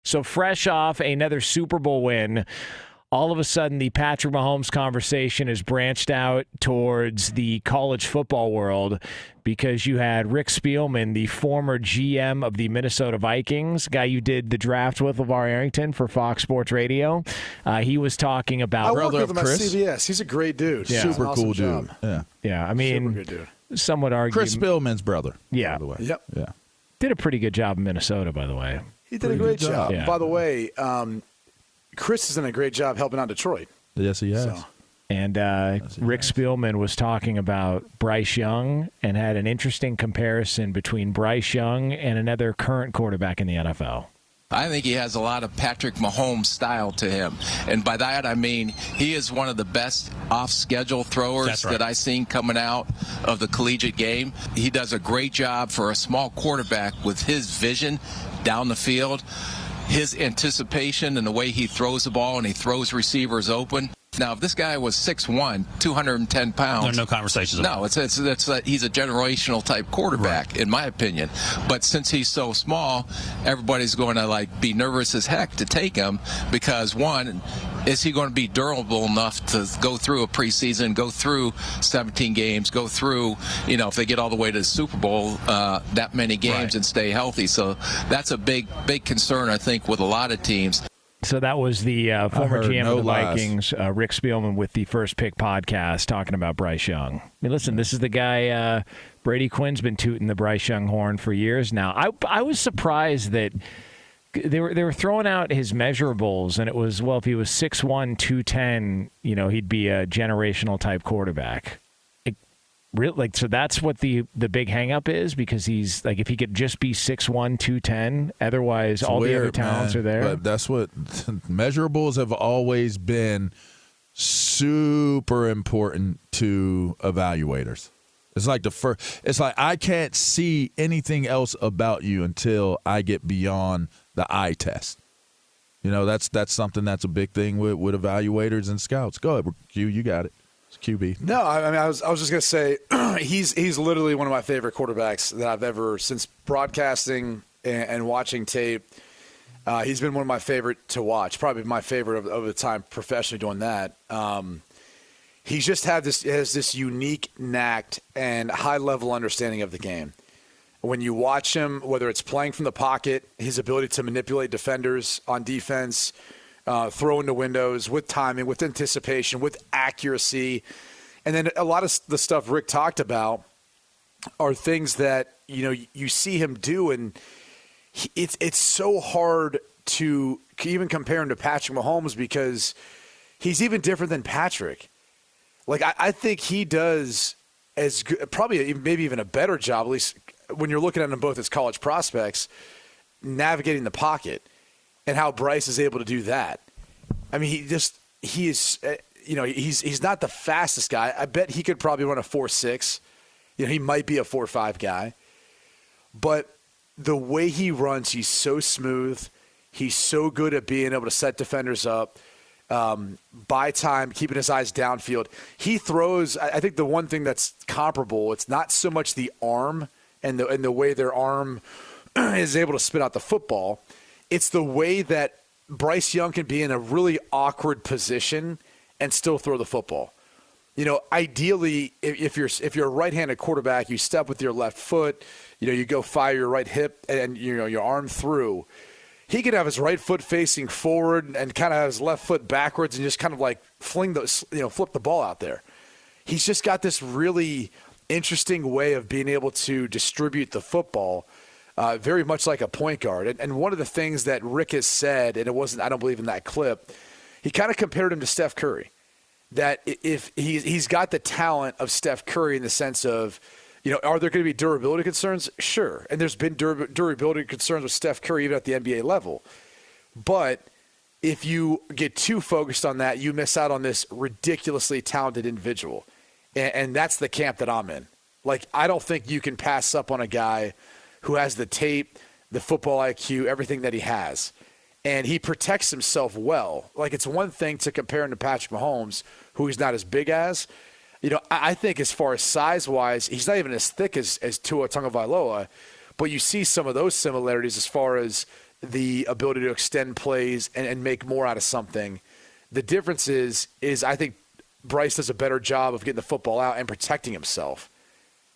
So fresh off another Super Bowl win, all of a sudden the Patrick Mahomes conversation is branched out towards the college football world because you had Rick Spielman, the former GM of the Minnesota Vikings, guy you did the draft with, LaVar Arrington, for Fox Sports Radio. He was talking about brother of Chris. At CBS. He's a great dude. Yeah. Super cool dude. Yeah. I mean, super good dude. Some would argue Chris Spielman's brother. Yeah. By the way. Yep. Yeah. Did a pretty good job in Minnesota, by the way. He did a great job. Yeah. By the way, Chris has done a great job helping out Detroit. Yes, he has. So. And Rick Spielman was talking about Bryce Young and had an interesting comparison between Bryce Young and another current quarterback in the NFL. I think he has a lot of Patrick Mahomes style to him. And by that, I mean he is one of the best off-schedule throwers that I've seen coming out of the collegiate game. He does a great job for a small quarterback with his vision down the field, his anticipation and the way he throws the ball and he throws receivers open. Now, if this guy was 6'1", 210 pounds... There are no conversations about it. No, he's a generational type quarterback, in my opinion. But since he's so small, everybody's going to be nervous as heck to take him because, one, is he going to be durable enough to go through a preseason, go through 17 games, go through, if they get all the way to the Super Bowl, that many games and stay healthy. So that's a big concern, I think, with a lot of teams. So that was the former GM of the Vikings, Rick Spielman, with the First Pick podcast talking about Bryce Young. I mean, listen, this is the guy, Brady Quinn's been tooting the Bryce Young horn for years now. I was surprised that they were throwing out his measurables, and it was, well, if he was 6'1", 210, he'd be a generational type quarterback. So that's what the big hang-up is, because he's if he could just be 6'1", 210, otherwise it's all weird, the other talents are there. But that's what measurables have always been super important to evaluators. It's like I can't see anything else about you until I get beyond the eye test. That's something that's a big thing with evaluators and scouts. Go ahead, Q, you got it. QB. No, I mean, I was just gonna say he's literally one of my favorite quarterbacks that I've ever, since broadcasting and watching tape. He's been one of my favorite to watch, probably my favorite of the time professionally doing that. He's just has this unique knack and high level understanding of the game. When you watch him, whether it's playing from the pocket, his ability to manipulate defenders on defense, throw into windows with timing, with anticipation, with accuracy. And then a lot of the stuff Rick talked about are things that, you see him do. And it's so hard to even compare him to Patrick Mahomes because he's even different than Patrick. I think he does as good, probably maybe even a better job, at least when you're looking at them both as college prospects, navigating the pocket. And how Bryce is able to do that. I mean, he's not the fastest guy. I bet he could probably run a 4.6. He might be a 4.5 guy. But the way he runs, he's so smooth. He's so good at being able to set defenders up, buy time, keeping his eyes downfield. He throws, I think the one thing that's comparable, it's not so much the arm and the way their arm is able to spit out the football. It's the way that Bryce Young can be in a really awkward position and still throw the football. Ideally, if you're a right-handed quarterback, you step with your left foot. You go fire your right hip and your arm through. He could have his right foot facing forward and kind of have his left foot backwards and just kind of flip the ball out there. He's just got this really interesting way of being able to distribute the football. Very much like a point guard. And one of the things that Rick has said, and I don't believe in that clip, he kind of compared him to Steph Curry. That if he's got the talent of Steph Curry in the sense of, are there going to be durability concerns? Sure. And there's been durability concerns with Steph Curry even at the NBA level. But if you get too focused on that, you miss out on this ridiculously talented individual. And that's the camp that I'm in. I don't think you can pass up on a guy who has the tape, the football IQ, everything that he has. And he protects himself well. It's one thing to compare him to Patrick Mahomes, who he's not as big as. I think as far as size-wise, he's not even as thick as Tua Tagovailoa, but you see some of those similarities as far as the ability to extend plays and make more out of something. The difference is I think Bryce does a better job of getting the football out and protecting himself.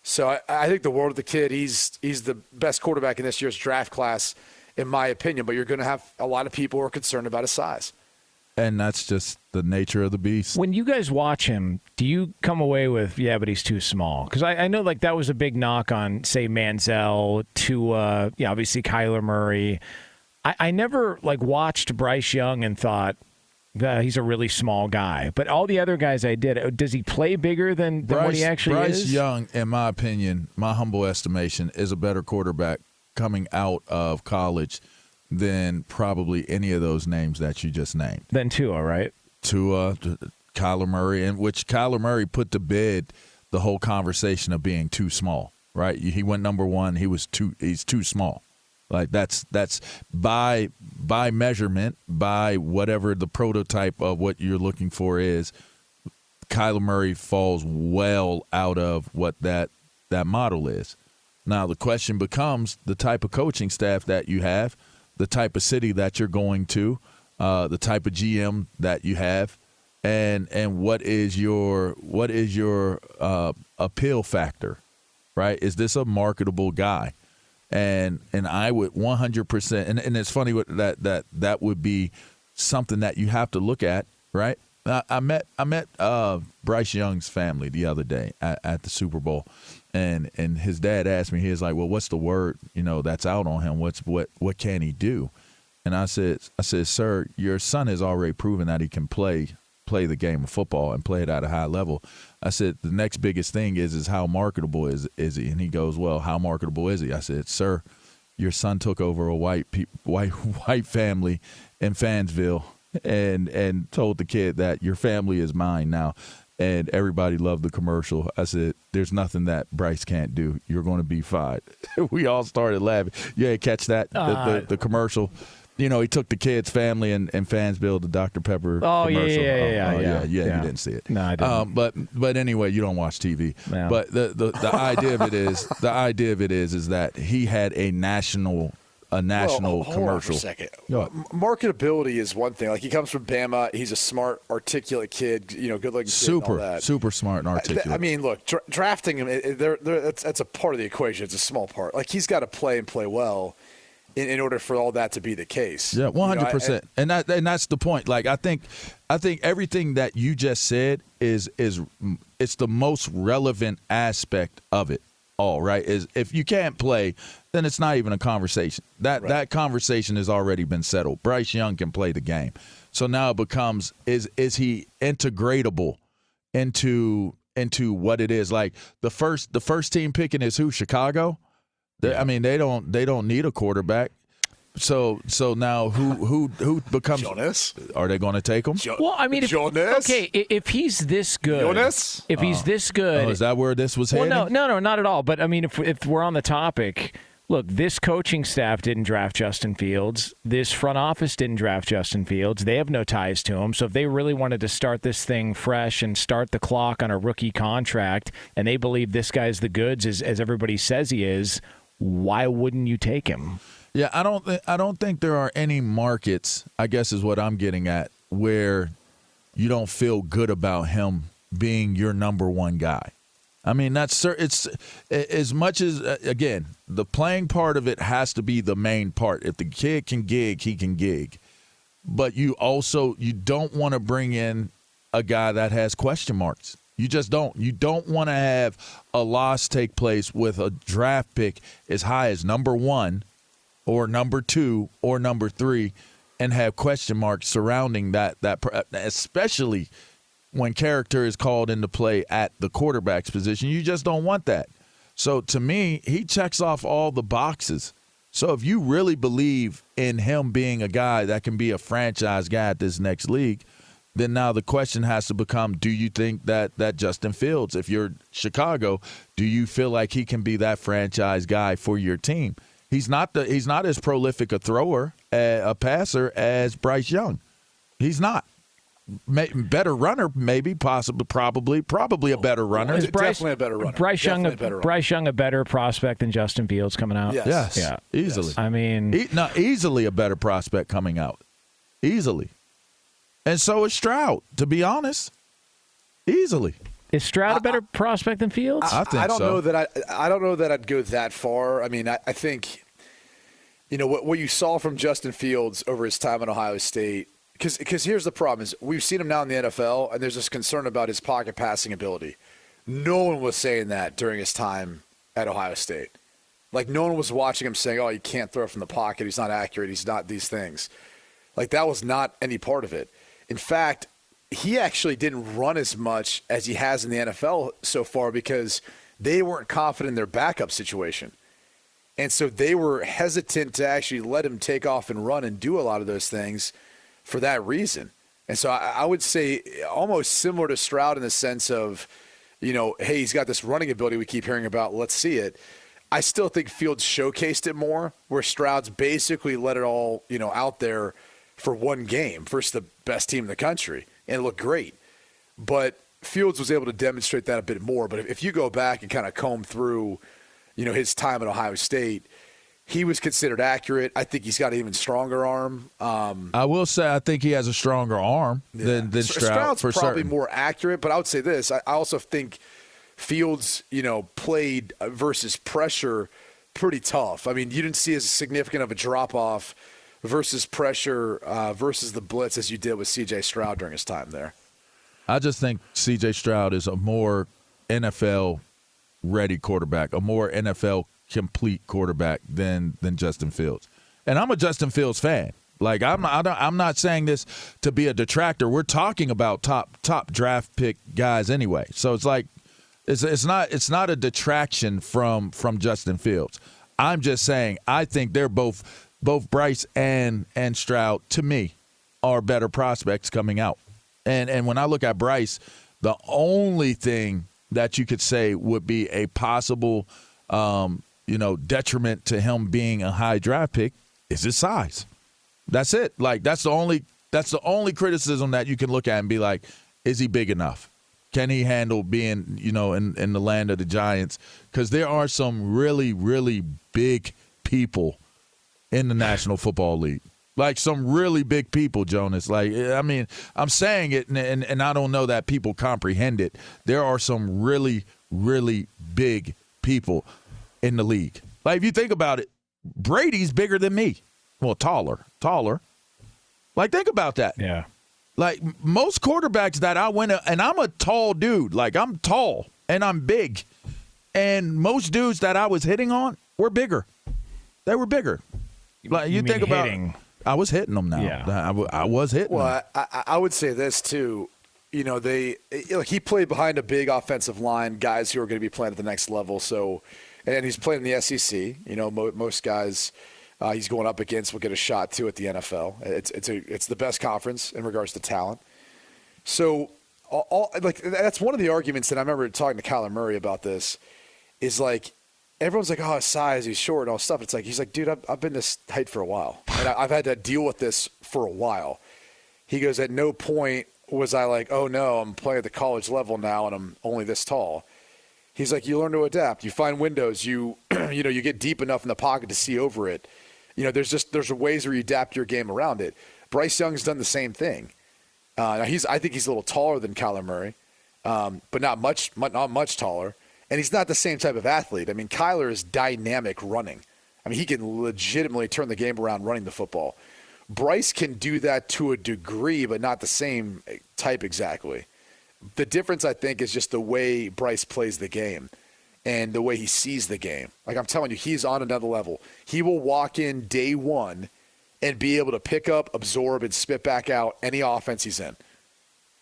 So I think the world of the kid. He's the best quarterback in this year's draft class, in my opinion. But you're going to have a lot of people who are concerned about his size. And that's just the nature of the beast. When you guys watch him, do you come away with, yeah, but he's too small? Because I know like that was a big knock on, say, Manziel, Tua, obviously Kyler Murray. I never like watched Bryce Young and thought, he's a really small guy. But all the other guys I did, does he play bigger than what he actually is? Bryce Young, in my opinion, my humble estimation, is a better quarterback coming out of college than probably any of those names that you just named. Than Tua, right? Tua, Kyler Murray, in which Kyler Murray put to bed the whole conversation of being too small, right? He went number one. He's too small. Like that's by measurement, by whatever the prototype of what you're looking for is, Kyler Murray falls well out of what that model is. Now the question becomes the type of coaching staff that you have, the type of city that you're going to, the type of GM that you have, and what is your appeal factor, right? Is this a marketable guy? And I would 100%, and it's funny that would be something that you have to look at, right? I met Bryce Young's family the other day at the Super Bowl, and his dad asked me, he was like, well, what's the word that's out on him? What can he do? And I said, sir, your son has already proven that he can play the game of football and play it at a high level. I said, the next biggest thing is how marketable is he? And he goes, well, how marketable is he? I said, sir, your son took over a white family in Fansville and told the kid that your family is mine now. And everybody loved the commercial. I said, there's nothing that Bryce can't do. You're going to be fine. We all started laughing. You ain't catch that, the commercial? He took the kid's family in Fansville, the Dr. Pepper commercial. Yeah. You didn't see it. No, I didn't. But anyway, you don't watch TV. No. But the idea of it is that he had a national commercial. Hold on for a second. Marketability is one thing. Like, he comes from Bama. He's a smart, articulate kid. Good-looking kid. And all that. Super smart and articulate. I mean, look, drafting him. That's a part of the equation. It's a small part. Like, he's got to play and play well in order for all that to be the case. Yeah, 100%. And that's the point. Like, I think everything that you just said is it's the most relevant aspect of it all, right? Is if you can't play, then it's not even a conversation. That conversation has already been settled. Bryce Young can play the game. So now it becomes, is he integratable into what it is? Like, the first team picking is who? Chicago? I mean, they don't need a quarterback. So now who becomes Jonas? Are they going to take him? Well, I mean, Jonas? If he's this good, Jonas? If he's this good, is that where this was heading? Well, no, not at all. But I mean, if we're on the topic, look, this coaching staff didn't draft Justin Fields. This front office didn't draft Justin Fields. They have no ties to him. So if they really wanted to start this thing fresh and start the clock on a rookie contract, and they believe this guy's the goods as everybody says he is, why wouldn't you take him? Yeah, I don't think there are any markets, I guess is what I'm getting at, where you don't feel good about him being your number one guy. I mean, it's as much as, again, the playing part of it has to be the main part. If the kid can gig, he can gig. But you don't want to bring in a guy that has question marks. You just don't. You don't want to have a loss take place with a draft pick as high as number 1 or number 2 or number 3 and have question marks surrounding that especially when character is called into play at the quarterback's position. You just don't want that. So to me, he checks off all the boxes. So if you really believe in him being a guy that can be a franchise guy at this next league, then now the question has to become, do you think that Justin Fields, if you're Chicago, do you feel like he can be that franchise guy for your team? He's not as prolific a thrower, a passer as Bryce Young. He's not. better runner, maybe, possibly, probably a better runner. Is Definitely a better runner. Bryce Young a better prospect than Justin Fields coming out? Yes. Yeah, easily. I mean, easily a better prospect coming out, easily. And so is Stroud, to be honest, easily. Is Stroud a better prospect than Fields? I think I don't so. know that I don't know that I'd go that far. I mean, I think, what you saw from Justin Fields over his time at Ohio State, because here's the problem is we've seen him now in the NFL, and there's this concern about his pocket passing ability. No one was saying that during his time at Ohio State. Like, no one was watching him saying, oh, he can't throw from the pocket, he's not accurate, he's not these things. Like, that was not any part of it. In fact, he actually didn't run as much as he has in the NFL so far because they weren't confident in their backup situation. And so they were hesitant to actually let him take off and run and do a lot of those things for that reason. And so I would say almost similar to Stroud in the sense of, hey, he's got this running ability we keep hearing about. Let's see it. I still think Fields showcased it more, where Stroud's basically let it all, out there for one game versus the best team in the country. And it looked great. But Fields was able to demonstrate that a bit more. But if you go back and kind of comb through, his time at Ohio State, he was considered accurate. I think he's got an even stronger arm. I will say I think he has a stronger arm than Stroud. Stroud's for probably certain. more accurate, but I would say this. I also think Fields, played versus pressure pretty tough. I mean, you didn't see as significant of a drop-off versus pressure versus the blitz as you did with C.J. Stroud during his time there. I just think C.J. Stroud is a more NFL-ready quarterback, a more NFL-complete quarterback than Justin Fields. And I'm a Justin Fields fan. Like, I'm not saying this to be a detractor. We're talking about top draft pick guys anyway. So it's like it's not a detraction from Justin Fields. I'm just saying I think they're both Bryce and Stroud, to me, are better prospects coming out. And when I look at Bryce, the only thing that you could say would be a possible, detriment to him being a high draft pick is his size. That's it. Like, that's the only criticism that you can look at and be like, is he big enough? Can he handle being, in the land of the Giants? Because there are some really, really big people in the National Football League. Like, some really big people, Jonas. Like, I mean, I'm saying it, and I don't know that people comprehend it. There are some really, really big people in the league. Like, if you think about it, Brady's bigger than me. Well, taller. Like, think about that. Yeah. Like, most quarterbacks that I went – and I'm a tall dude. Like, I'm tall, and I'm big. And most dudes that I was hitting on were bigger. They were bigger. Like, you think about hitting. I was hitting them now. Yeah. I was hitting them. Well, I would say this, too. He played behind a big offensive line, guys who are going to be playing at the next level. So, and he's playing in the SEC. Most guys he's going up against will get a shot, too, at the NFL. It's the best conference in regards to talent. So, that's one of the arguments that I remember talking to Kyler Murray about this is, like, everyone's like, oh, his size, he's short and all stuff. It's like, he's like, dude, I've been this height for a while. And I've had to deal with this for a while. He goes, at no point was I like, oh, no, I'm playing at the college level now and I'm only this tall. He's like, you learn to adapt. You find windows. You get deep enough in the pocket to see over it. There's ways where you adapt your game around it. Bryce Young's done the same thing. Now I think he's a little taller than Kyler Murray, but not much taller. And he's not the same type of athlete. I mean, Kyler is dynamic running. I mean, he can legitimately turn the game around running the football. Bryce can do that to a degree, but not the same type exactly. The difference, I think, is just the way Bryce plays the game and the way he sees the game. Like, I'm telling you, he's on another level. He will walk in day one and be able to pick up, absorb, and spit back out any offense he's in.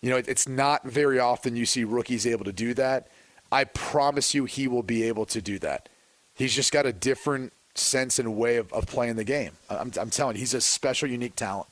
It's not very often you see rookies able to do that. I promise you he will be able to do that. He's just got a different sense and way of playing the game. I'm telling you, he's a special, unique talent.